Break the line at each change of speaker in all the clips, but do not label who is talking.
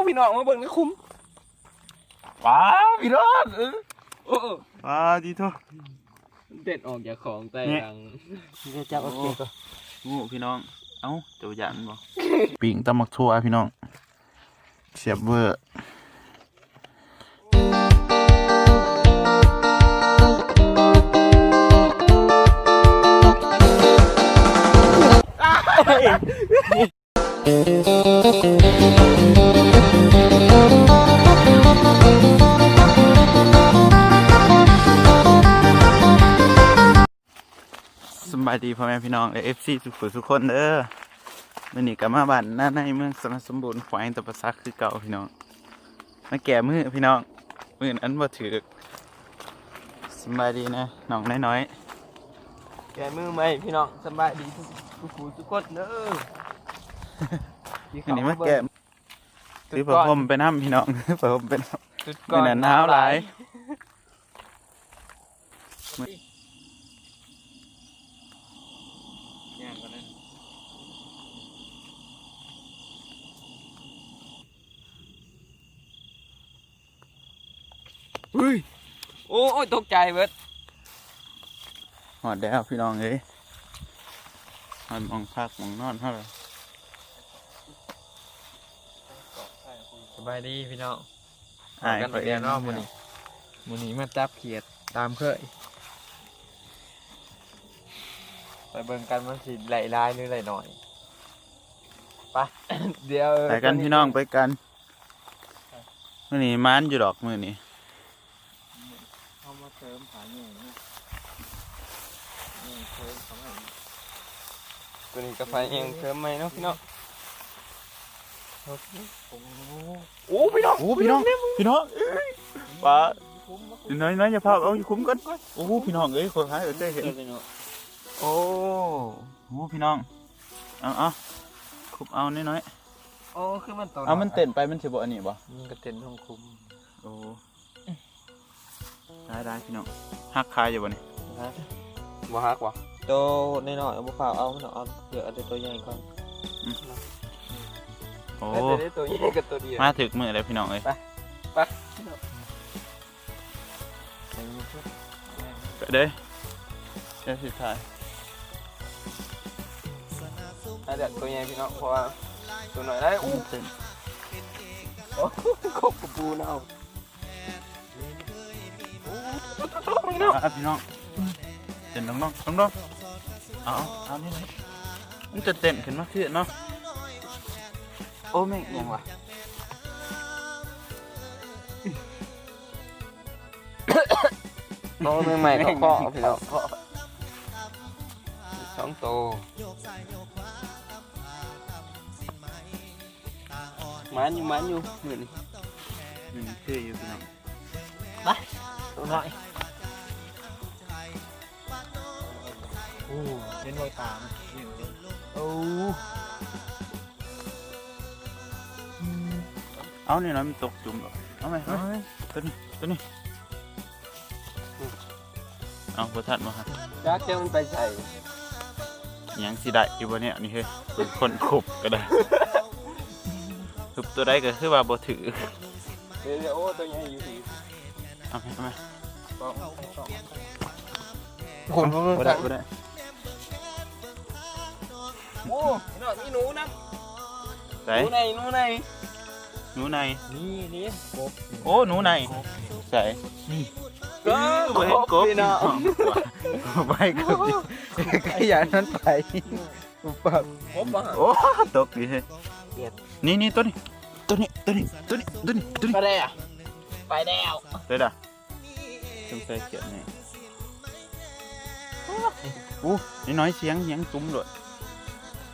พี่น้องมาเบิ่งในคุ้มว้าพี่น้อง
ว้าดีโท
เด็ดออกจากของแต่ยังจะจับโอเคก็
งูพี่น้องเอ้าเจ้าหยันบ่ปิ่งตำมักทั่วพี่น้องเสียบเวอร์สบายดีพ่อแม่พี่น้องและFCทุกคนเด้อวันนี้ก็มาบ้านหน้าในเมืองสมบูรณ์แขวงตะปะซักคือเก่าพี่น้องมาแก่มือพี่น้องมืออันบ่ถือสบายดีนะน้องน้อย
แกมือไหมพี่น้องสบายดีทุกคนเด้อ
อันนี้มาแก่ซื้อผ้าห่มไปน้ำพี่น้องผ้าห่มไปน้ำเป็นหนาวหลาย
เฮ้ยโอ้ยตกใจเบิด
หอดแล้วพี่น้องเอ้ยหอดมองพักมองนอนเท่าไหร่
สบายดีพี่น้อง
กันไปเอง
เนาะมื้อนี้มาจับเขียดตามเคยไปเบิ่งกันมันสิไหลลายหรือไหลหน่อยไปเดี๋ยว
ไปกันพี่น้องไปกันมื้อนี้มันอยู่ดอกมื้อนี้
เอามาเสริมขาอยู่นี่เสริมทำไมตัวนี้กาแฟเองเสริมไหมเนาะพี่น้องโอ้พี่น้อง
พี่น้องป้าน้อยอย่าพาเอาอยู่คุ้มกันโอ้พี่น้องเอ้ยคนหายได้เห็นโอ้พี่น้องเอาคุบเอาน้อย
โอ้คือมันต่อ
มันเต้นไปมันสิบ่อันนี้บ่
มันก็เต้นท้องคุ้ม
โอ้ได้พี่น้องหักคายอยู่บ่นี่
บ่ฮักว่ะโตน้อยๆบ่ฝ่าเอามันเอาเดี๋ยวเอาตัวใหญ่ก่อน
โอ้
ตัวใหญ่กับตัวเดียว
มาถึกมือเลยพี่น้องเอ้ย
ไป
เด้สุดท้าย
เดี๋ยวตัวใหญ่พี่น้องเพราะว่าตัวหน่อยได้อู้
เต้น
คบกับปูเนา
พี่น้องเต้นน้องเอานี่มันจะเต้นขึ้นมาขึ้นเนาะโอ้แม่งยังวะ
โตใหม่ๆเขาเคาะพี่น้องสองโตมันอยู่เหมือน
คืออยู่พี่น้อง
ไปตัวหน่อยโอ้เล่นรอยตามโอ้
เอาเนี่ยนะมันตกจุ่มหรอเอาไหมตัวนี้เอาพอทัดมาครับ
จักเจ้ามันไปใส่
ยังสิได้อยู่บนเนี้ยนี่เฮ้ยเป็นคนขุบก็ได้ขุบตัวใดก็คือว่าบ่ถือ
เดี๋ยวโอ้ตัวใหญ่อยู่ดี
เอาไหม
คนพูด
ได้
โอ้นี่หนูนะ
ไหน
หนูในนี่กบ
โอ้หนูในใส่
นี่
ก็เห็นกบพี่น้องไปกบขยันนั้นไป
ปั๊บ
โอ้ตกดิเฮ้ยนี่ตัวนี้
ไปได้อะไปแล้ว
ได้ด่ะจงใส่เขียนนี่นี่น้อยเสียงยังตุ้มเลย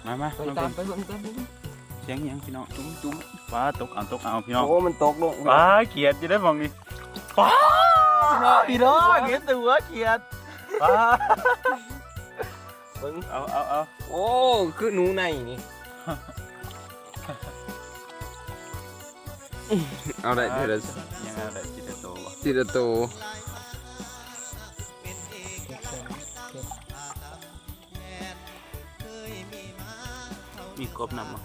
มา
ไปตามไป
เสียงยังพี่น้องตุ้มว้าตกเอาพี่น้อง
โอ้มันตกลง
ว้าเขียดจะได้มองนี่ว้าพี่น้องเห็นตัวเขียดว้าเอา
โอ้คือหนูในนี่เอาได้เดี๋ยว
ยังเอาได้
จิตโต
มีกบนำมา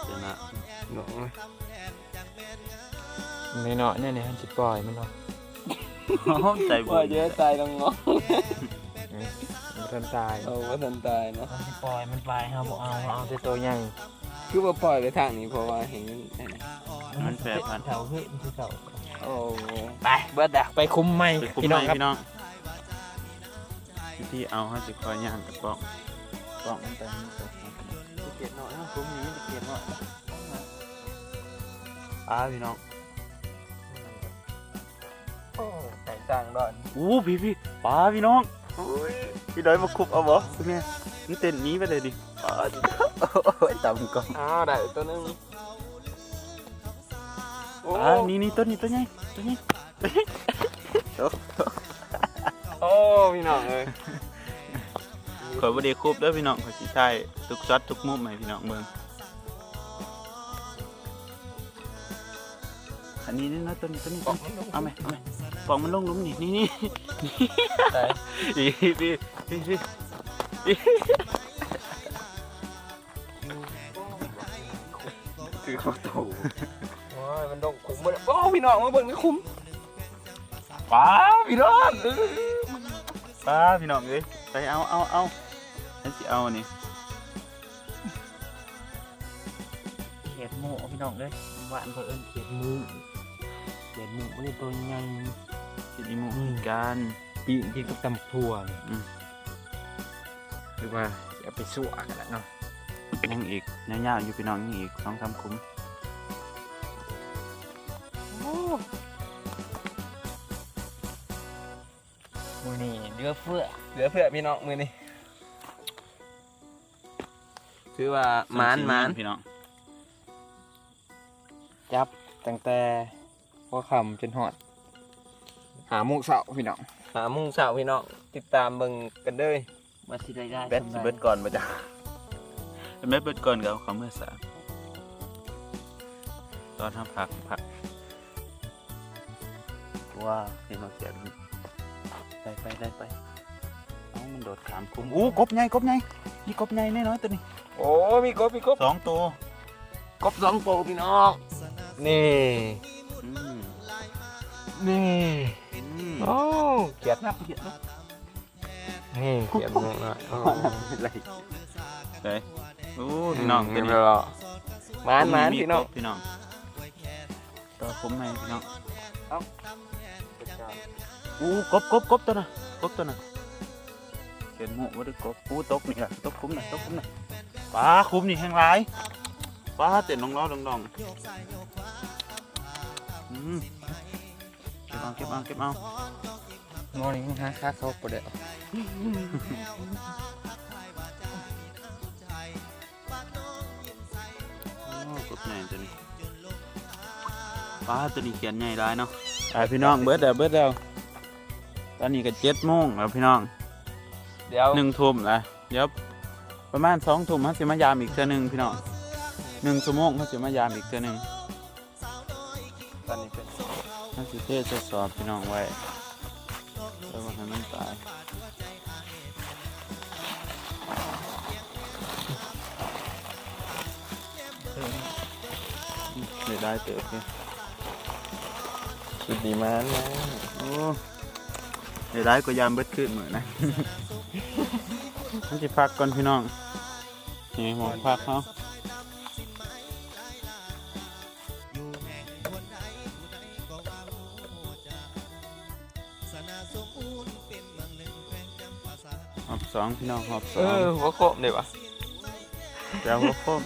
ชนะ
หนูนี่เนาะเนี่ยมันจะปล่อยมันเนาะ
ใจ
ปล่อยเยอะตายน้องงอ
มันทันตาย
เอาว่าทันตายเนาะ
มันจะปล่อยมันไปครับเอาแต่ตัวใหญ่
คือว่าปล่อยไปทางนี้เพราะว่าเห็น
มันแฝงพัน
เถาเฮ้ยมันคือเถา
โอ้
ไปเบิร์ดอะไปคุมไม่
ไปคุม
พี่
ไห
น้
ม
องครับ
พี่น้องที่เอาให้สิคอยย่างกับป้องมันแต่ไม่ตก
เกลียดหน่อยคุ้มนี้เกลียดหน่อย
พี่น้อง
โอ้ใส่จางดอน
พี่ป้าพี่น้องพี่ดอยมาคุบเอาบ่คุณแม่นี่เต้นนี้ไปเลยดิโอ้ยต่ำก่อน
อ้าวได้ตัวนึงโอ้
นี่ต้นใหญ่
โอ้พี่น้องเอ้ย
ขอยบ่ได้คุบเด้อพี่น้องขอยสิถ่ายทุกช็อตทุกมุมให้พี่น้องเบิ่งอันนี้นี่นะต้นนี้เอาไหมปองมันลงหลุมนี่
ใส่
พี่
คือเขาโตโอ้ยมันต้องคุ้มหมดโอ้พี่น้องมาเบิ่งไม่คุ้ม
ป้าพี่น้องเอ้ยไปเอาฉันสิเอานี่
เขียดหมูพี่น้องเลยหวานเพิ่นเขียดหมูไม่ได้ตัวใหญ่
กินอีหมูกัน
ปีนกินกับตำถั่วหรือว่าอย่าไปสู้กันแล้วเนาะ
ยังอีกยาวๆอยู่พี่น้องยังอีก2-3คุ้ม
มือนี่เดือเฟื่อ
เหลือเพื่อพี่น้องมือนี่คือว่าหมาน
พี่น้อง
จับตั้งแต่หัวค่ำจนหอดหาโมุกเสาพี่น้อง
หามุ่งสาวพี่น้องติดตามเบิ่งกันเด้อ
มาสิได้
แบตสิเบิดก่อนบ่จ้ะแบตเบิดก่อนก็เอาเขาเมื่อสาตอนทำผักว้าวพี่น้องเสียดูไปเอามันโดดขามคุ้มกบใหญ่นี่กบใหญ่น้อยๆตัวนี้
โอ้มีกบ
2 ตัว
กบ2ตัวพี่น้องนี่
อืม
นี่
อืม
โอ้เกลียดนับนี่เกลียดมึงหน่อยโอ้
อะไรไปโอ้พี่น้องตัวนี้
รอหมานพี่น้อง
พี่น้องต่อคุ้มไหมพี่น้องกบตัวน่ะเขียนหมูว่าได้กบตกนี่ล่ะตกคุ้มน่ะปลาคุ้มนี่แห้งหลายปลาเต้นน้องๆดองเก็บเอา
มอนี่ฮะค่าเขาประเดี๋ยว
กบใหญ่ตัวนี้ปลาตัวนี้เขียนใหญ่ได้เนาะพี่น้องเบิดแล้วตอนนี้ก็7 โมงแล้วพี่น้อง
เดี๋ยว
1 ทุ่มแล้วเดี๋ยวประมาณ2 ทุ่มเขาสิมายามอีกเทื่อนึงพี่น้อง1 ชั่วโมงเขาสิมายามอีกเทื่อนึง
ตอนนี้เป็น
เขาสิเทศสอบพี่น้องไว้แล้วก็ให้มันตายได้เติบเนี่ย
สุดดีมากนะ
โอ้ได้ก็ยามเบิดขึ้นเหมือนนะ มันจะพักก่อนพี่น้องนี่หมอพักเขาหอบ 2พี่น้องหอบ
หัวโคมเดี๋ยววะ
2แล้วหัวโค้ม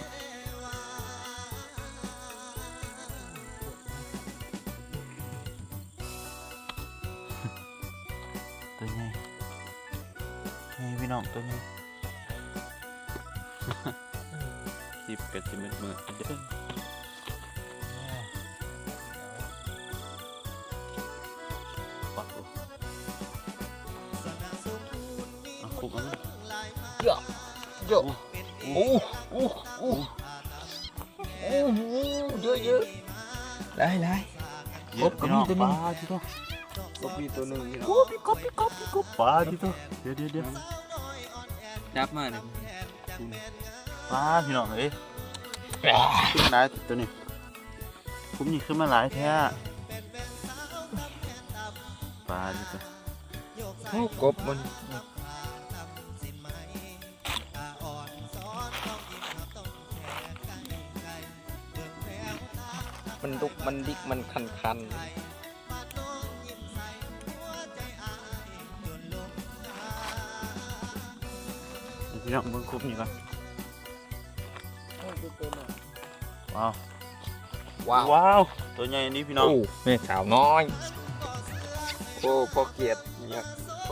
ตัวใหญ่พี่น้องตัวใหญ่ จิบกับจิบมือเด้อปักดูเอาคุบเอาไหม
โยโอ้เยอะได้
เยอะพี่น้องปลาที่ตัว
กบมีตัวหนึ่งพี่น้อง
พี่กบปลาที่ตัวเดี๋ยว
จับมาเลย
ว้าพี่น้องเอ้ยขึ้นมาหลายตัวนี้คุ้มนี่ขึ้นมาหลายแท้ปลาดิตัว
โอ้กบมันดุกมันดิกมันคันๆ
พี่น้องเบิ่งคุ้มนี่ก่อนว้าว ว้าวตัวใหญ่นี่พี่น้อง
โอ้แม่สาวน้อยโอ้พอเกียดเนี่ย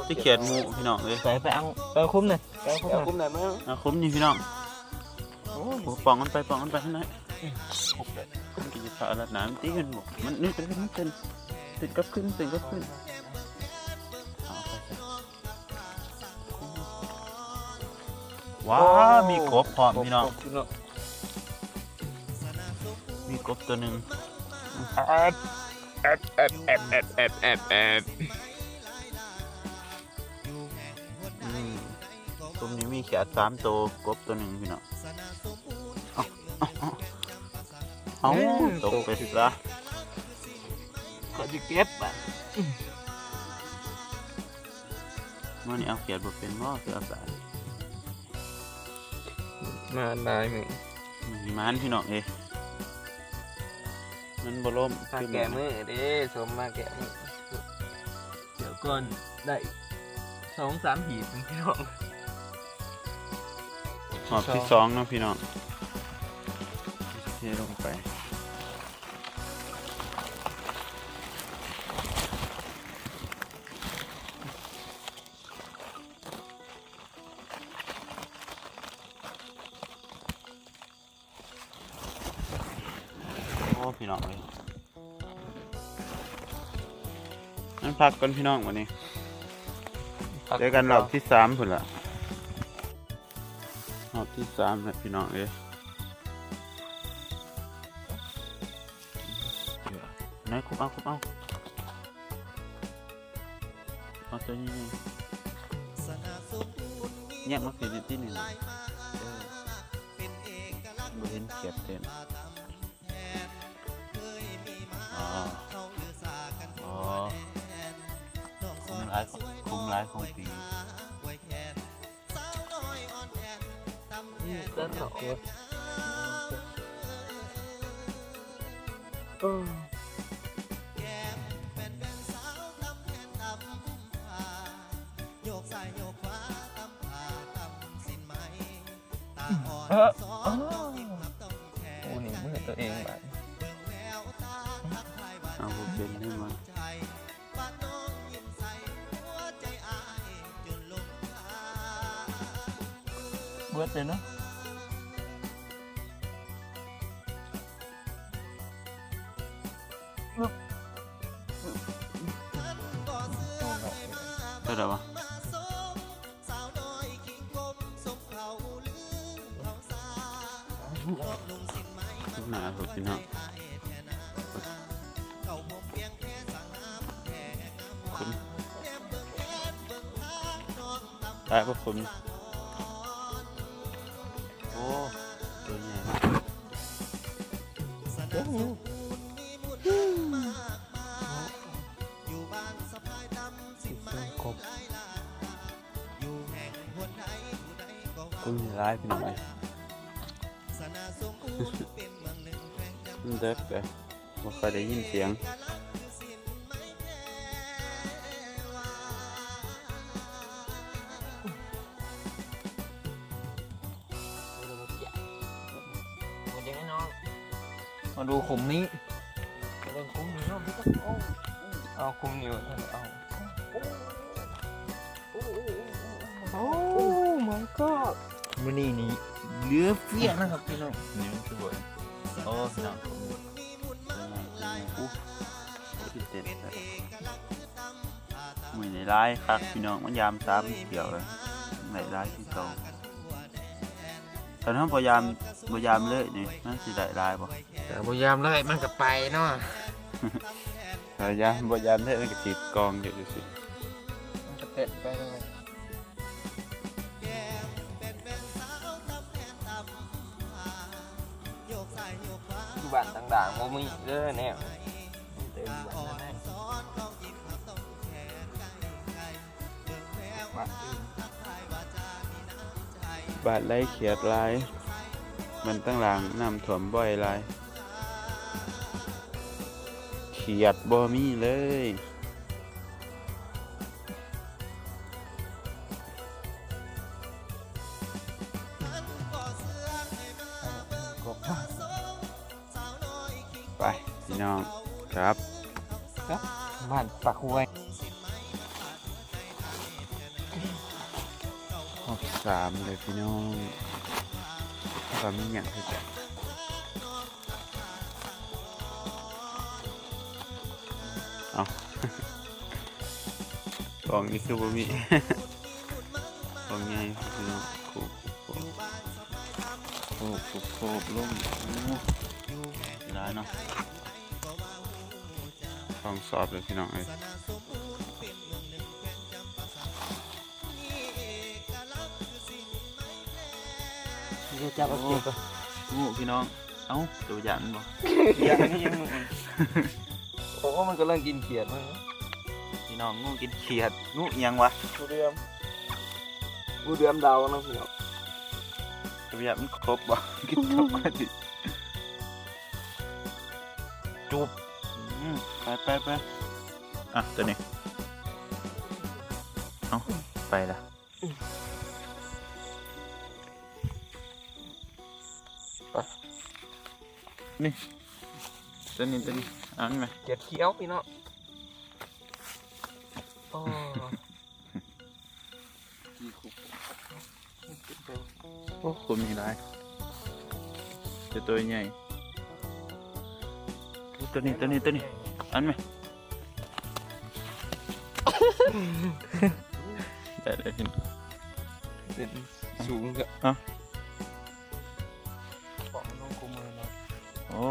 ที่เขียนหมูพี่น้องเลย
ไปเอาคุ้มหน่อยไปเอาคุ้มห
เอา
น่อย
คุ้มไหนมั้ง
เอาคุ้มนี่พี่น้องโอ้โหปองมันไปข้างในมันกินจะสารน้ำตีกันหมดมันนี่เป็นตื่นกับขึ้นเอาไปว้าวมีกบพร้อมพี่น้องมีกบตัวหนึ่ง
แอบ
ตรงนี้มีแขก3 ตัวกบตัวหนึ่งพี่น้องเอาตกไปสิละ
ก็จะเก็บอ่ะ
มื่อนี้เอาเขียดบ่เป็นบ่คือเอาสาย
มาได้มึง
มีมันพี่น้องเอ้ยมันบ่ล่ม
มาแกะมือเด้สมมาแกะมือ
เดี๋ยวก่อนได้2-3หีบพี่น้อง
หอบที่2เนาะพี่น้องเทลงไปโอ้พี่น้องเลยนั่นพักกันพี่น้องวันนี้เจอกันรอบที่3พุ่นละรอบที่3นะพี่น้องเอ้ยไหนคุบเอาตัวนี้เนี่ยมันคือที่หนึ่งบ่เห็นเขียดเต็มคุ้มร้ายของปี
ด้านหลังเลยโอ้นี่มือตัวเองแบบ
เอาบ่เป็นได้มั้ย
เบิดเลยเนาะ
เท่าไหร่วะทุกหน้าครับพี่น้องคุณตายเพราะคุณโอ้ตัวใหญ่มากคุณร้ายพี่น้องเลยมันเด็กเลยไม่ค่อยได้ยินเสียง
มาดูขุมนี้เป็นขุมนี้เนาะพี่ต้องเอาขุมอยู่โอ้ my god มื้อนี้นี่เหลือเฟี้ยนะครับพี่น้อง
นี่มันคือบ่อยโอ้พี่น้องที่เด็ดเลยมือในร้ายคักพี่น้องมันยาม3เกี่ยวเลยในร้ายที่เก่าตอนนั้นพยายามเลยนี่มันสิได้ร้ายบ่
แต่พยายามเลยมันก็ไปเนาะ
พยายามเลยมันก็ติดกองอยู่สิ
มันก็เตะไปเลย บ้านต่างๆบ่มีเด้อแนวเต็มบ้านนั่นแหละบ้านอื่น
บาดไล่เขียดลายมันตั้งหลังน้ำถ่วมบ่อยลายเขียดบ่มีเลยไปพี่น้องครับ
บ้านปากห้วย
รอบสามเลยพี่น้องก็มีอย่างที่จะเอา กล่องนี้คือบ่มี กล่องใหญ่พี่น้องโคบลงได้เนาะกล่องสอบเลยพี่น้องเอ้ย
จะจับเอาเก็บก่อน
งูพี่น้องเอ้าตัวใหญ่มันบ่
อย่างนี้ยังโอ้มันกำลังกินเขียดมั้ง
พี่น้องงูกินเขียดงูเอียงวะ
งูเดือมดาวนะพี่น้อง
ตัวใหญ่มันครบบ่ กินครบมาดิจูบไปอ่ะตัวนี้เอ้าไปละนี่ตัวนี้เอานี่ไหม
เขียดเขียวพี่น้องโอ้
โอ้คุณมีไรจะตัวใหญ่ตัวนี้อันไหมได้พี่น้อง
เป็นสูงกับ
อ่ะ
บอกน้องกูมือนะ
โอ้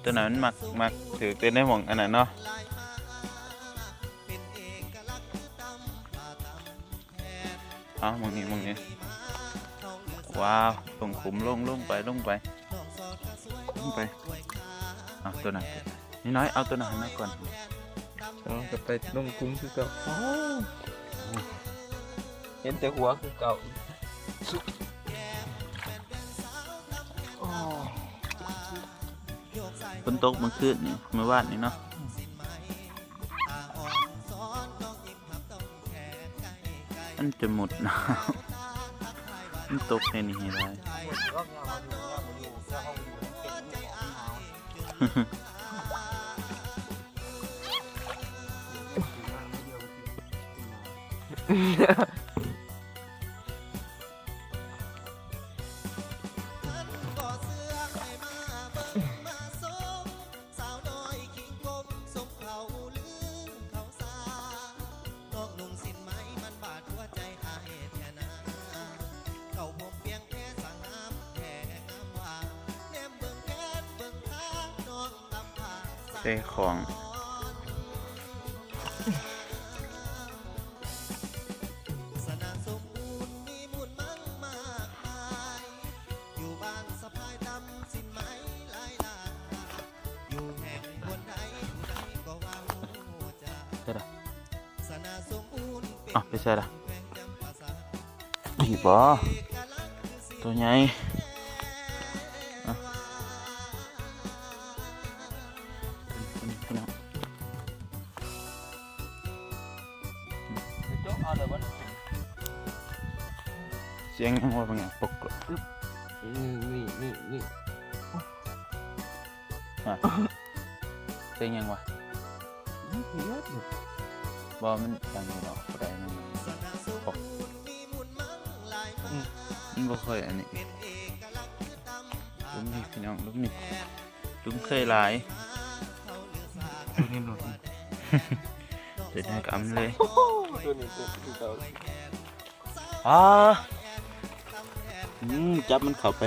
ตัวนั้นมักถือเต้นได้หม่องอันนั้นเนาะเอาหม่องนี้ว้าวลงขุมลงไปเอาตัวนั้นนี่น้อยเอาตัวนั้นมาก่อน
เอากลับไปน้องคุ้มคือเก่าเห็นแต่หัวคือเก่าโอ้
ฝนตกเมื่อคืนนี่เมื่อวานนี่เนาะมันจะหมดหนาวมันตกในนี่ให้ได้เต้ของ อ่ะไปใช่ละนี่บ่ตัวใหญ่อ่ะพี่น้องเสียงยังว่าเป็นไงปกติ
นี่
เสียงยังวะบ่มันดังอยู่เนาะอะไรมันปกมันบ่เคยอันนี้ลุมนี่พี่น้องลุมนี่ลุมเคยหลายนี่หลุดเดี๋ยวได้กำเลย
ตัวนี้คือเก่า
จับมันเข้าไป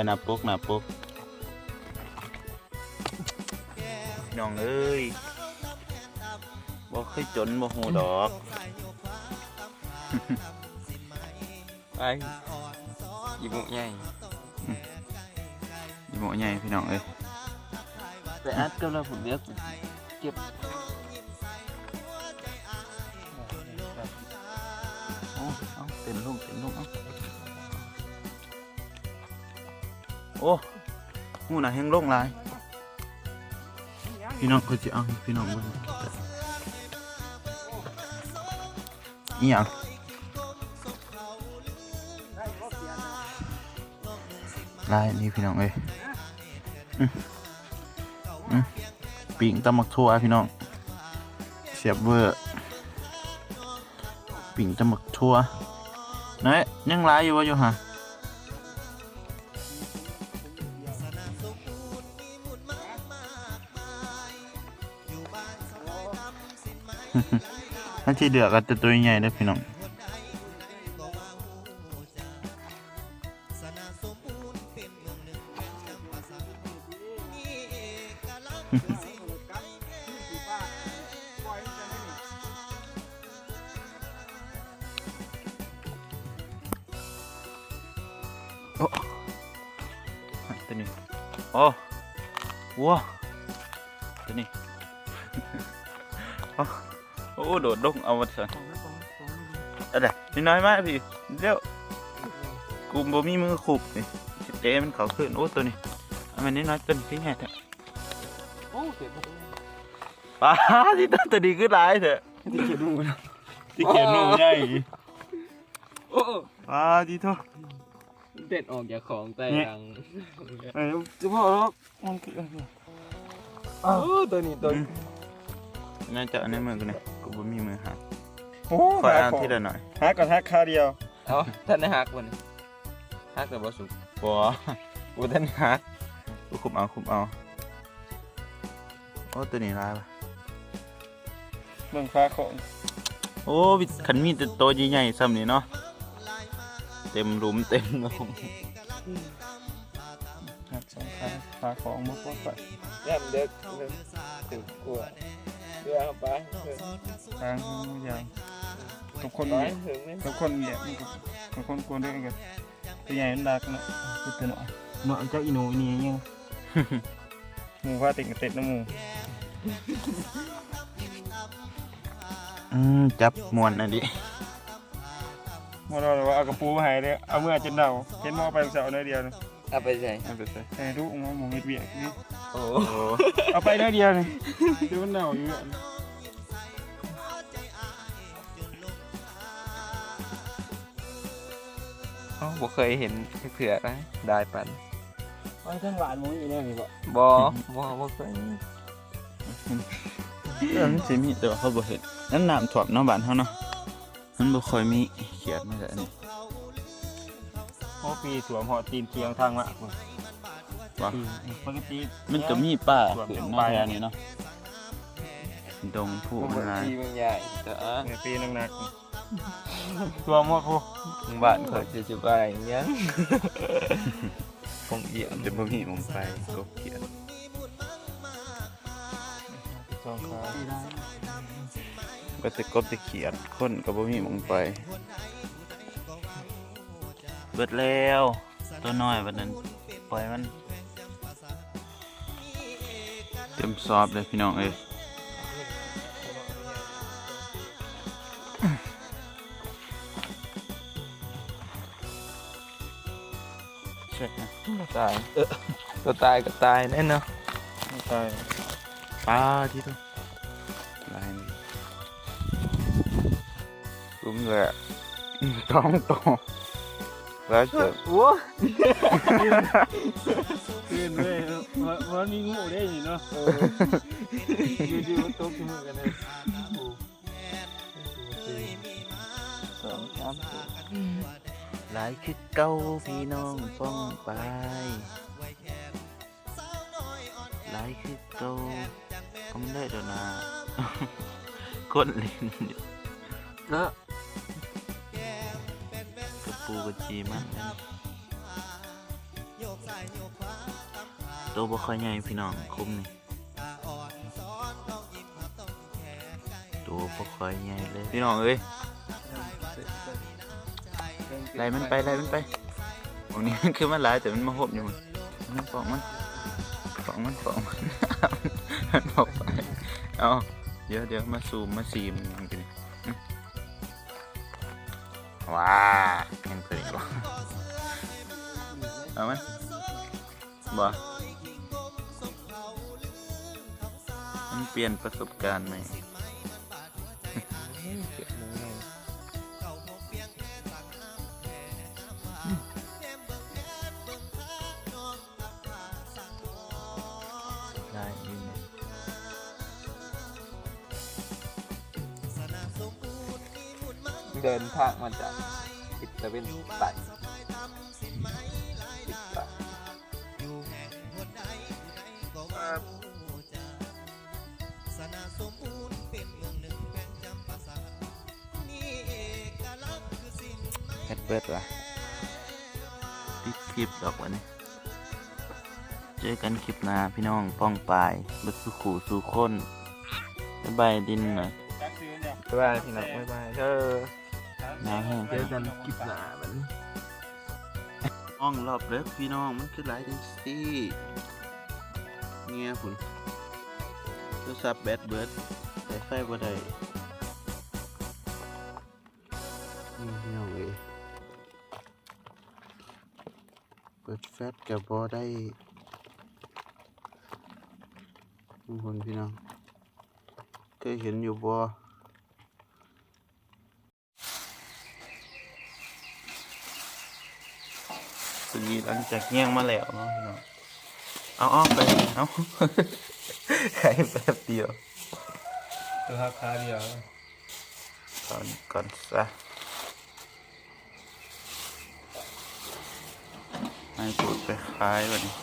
หน้าปกน้องเอ้ยบ่เคยจนบ่ฮู้ดอก
ไปหยิบหมูใหญ่
หมอใหญ่พี่น้องเอ้ย
ไปอัดกับเราผมเรียกเก็บ
เอาเต็มลูกเอาโอ้หูน่ะแห้งลงหลายพี่น้องเขาจะเอาพี่น้องมันอีหยังลายนี่พี่น้องเอ้ยปิ่งตำมักทั่วพี่น้องเสียบเวอร์ปิ่งตำมักทั่วไหนยังลายอยู่วะอยู่ฮะ ถ้าที่เดือกก็จะตัวใหญ่ได้อพี่น้อง โอ้ตัวนี้โอ้ว้าตัวนี้ โอ้โดดลงเอามาเถอะอะไรนี่น้อยมากพี่เดี๋ยวกูบ่มีมือขุบนี่เจ๊มันเขาขึ้นโอ้ตัวนี้อันนี้น้อยตัวนี้ที่ไงเถอะ
โอ้เก็บ
ป้าที่ตัวนี้ขึ้นหลายเถอะ
ที่เก็บมือนะ
ที่เขียนหนูใหญ่
โอ้
ป้าที่ทั่ว
เด็ดออกจากของแต่ยัง
จะพ่อแล้วมันคือ
โอ้ตัวนี้ตัว
น่าจะในมือกูเนี่ยกูบ่มีมือหัก
โอ้
ขอเอาที่ละหน่อย
ฮักกับฮักคาเดียว
เอาท่านได้หักวันนี้หักแต่บ่สุก
บัวบัวท่านฮักกูคุมเอาโอ้ตัวนี้ลายปะ
เบิ่งฟ้าของ
โอ้ขันมีแต่ตัวใหญ่ๆซ้ำนี่เนาะเต็มหลุมเต็มหลุม
ฮักสองขาฟ้าของมาปลดไป
ย่ำเด็กถึงกลัวเรือไป
ทางอย่างทุกคน
ร้อ
เนี่ย
ถึงไหม
ทุกคนเนี่ยทุกคนกวนด้วยกันตัวใหญ่มันดักเนาะคือตัวหน่อยเนาะเจ้าอีหนูอีนี่ยังหมูฟ้าติดกับเต็ดน้ำหมู
จับมวนอันนี้
มอเราเลยว่าเอากระปูมาให้เลยเอาเมื่อจนเดาเห็นหม้อไปเสาหน่อยเดียวนึง
เอาไปใส่
เอาไปใส่
แต่ดูหมูเห็ดเบียกนี่
โอ้
โอ้
เอาไปหน่อยเดียวนึงดูมันเดาอยู่อ่ะ
บ่เคยเห็นเผื่อนะได้ปัน
ไอ้ทั้งหวานหมูอยู่เนี่ยนี่บ่
บ่เคย
มันสิมีแต่ว่าเขาบ่เห็นนั่นน้ำท่วมเนาะบ้านเขาเนาะมันบ่ค่อยมีเขียดมาแต่อันนี้
เพราะปีสวมหอตีนเคียงทางละ
ว่า
ปกติ
มันก็มีป่าขึ้นมาแถวนี้เนาะดงผู้
บ่
มันหลาย
ทีมันใหญ่แต่
ปีหนักตัวหมดผู้
บ้านเขาจะไปยังผมเยี่ยม
จะบ่มีหมองไปกบเขียด
สองขา
ก็จะกบจะเขียดคนก็บ่มีหมองไปเบิดแล้วตัวน้อยบัดนั้นปล่อยมันเต็มซอบเลยพี่น้องเอ้ยเช็ดนะ
ตายตัวตายก็ตายแน่เนาะ
ไม่ตาย
ปลาที่ตัวลายนี่ลุ้มเลยอะท้องโตแล้วเจอ
โอ้
ขึ้นเลยวันนี้งูได้ยินเนาะอยู่ๆตกมือกันเลย
สองสามหลายคือเก้าพี่น้องป้องไปหลายคือเก้าก็ไม่ได้เดี๋ยวนะก้นลิ้น
เนาะ
กระปูกระจีมันตัวบ่ค่อยใหญ่พี่น้องคุ้มนี่ตัวบ่ค่อยใหญ่เลยพี่น้องเอ้ยไล่มันไปตรงนี้มันคือมันหลายแต่มันมาหบอยู่มัน มันฟองมันมันออกไปเอาเดี๋ยวมาซูมมาซีมมันกันว้ายังเคยบ่เอาไหมบ่มันเปลี่ยนประสบการณ์ไหมได้ยิน
เดินทางมาจากติดตะเวนไต่ติดตะ
แฮดเบิร์ดวะปิดคลิปดอกวันนี้เจอกันคลิปหน้าพี่น้องป้องปลายบัดสุขูสู่คนบ๊ายบายดินหน่อย
จักซื้อเนี่ย
บ๊ายบายพี่น้องบ๊ายบายเธอ
น้าแห้ง
เจอกันคลิปหน้ามัน
ห้องรอบเล็บพี่น้องมันคือหลายจังสิเงี้ยผุนโทรศัพท์แบตเบิร์ดใส่ไฟบ่ได้นี่พี่น้องเอ้ยเปิดแฟลชกับบ่ได้ทุกคนพี่น้องเคยเห็นอยู่บ่สุดหลังจากเงี้ยงมาแล้วเนาะพี่น้องเอาไปเอา ใช้แป๊บเดียว
ตัวราคาเดียว
ก่อนซะให้พูดไปคล้ายวันนี้